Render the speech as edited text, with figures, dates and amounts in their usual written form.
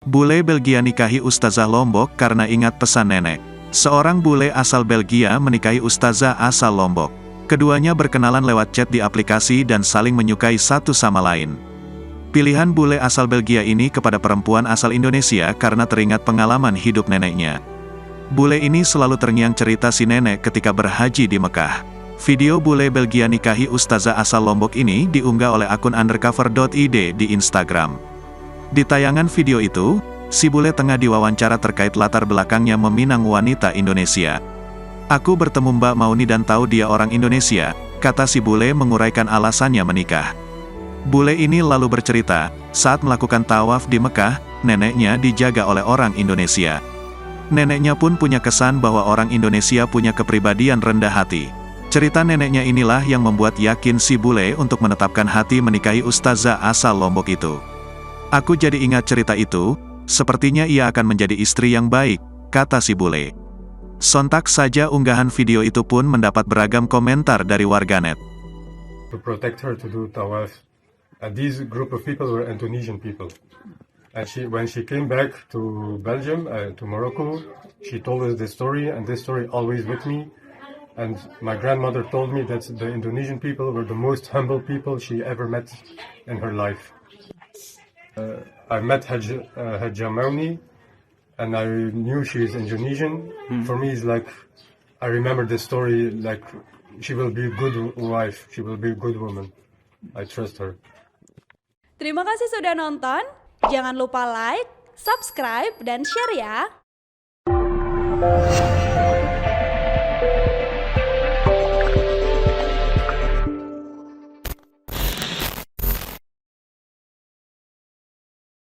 Bule Belgia nikahi Ustazah Lombok karena ingat pesan nenek. Seorang bule asal Belgia menikahi Ustazah asal Lombok. Keduanya berkenalan lewat chat di aplikasi dan saling menyukai satu sama lain. Pilihan bule asal Belgia ini kepada perempuan asal Indonesia karena teringat pengalaman hidup neneknya. Bule ini selalu terngiang cerita si nenek ketika berhaji di Mekah. Video bule Belgia nikahi Ustazah asal Lombok ini diunggah oleh akun undercover.id di Instagram. Di tayangan video itu, si bule tengah diwawancara terkait latar belakangnya meminang wanita Indonesia. "Aku bertemu Mbak Mauni dan tahu dia orang Indonesia," kata si bule menguraikan alasannya menikah. Bule ini lalu bercerita, saat melakukan tawaf di Mekah, neneknya dijaga oleh orang Indonesia. Neneknya pun punya kesan bahwa orang Indonesia punya kepribadian rendah hati. Cerita neneknya inilah yang membuat yakin si bule untuk menetapkan hati menikahi Ustazah asal Lombok itu. "Aku jadi ingat cerita itu, sepertinya ia akan menjadi istri yang baik," kata si bule. Sontak saja unggahan video itu pun mendapat beragam komentar dari warganet. To protect her to do tawaf. And these group of people were Indonesian people. And when she came back to Belgium, to Morocco, she told us this story, and this story always with me. And my grandmother told me that the Indonesian people were the most humble people she ever met in her life. I met Hajja Mauni, and I knew she is Indonesian. For me, it's like, I remember this story, like, she will be a good wife, she will be a good woman. I trust her. Terima kasih sudah nonton. Jangan lupa like, subscribe, dan share ya.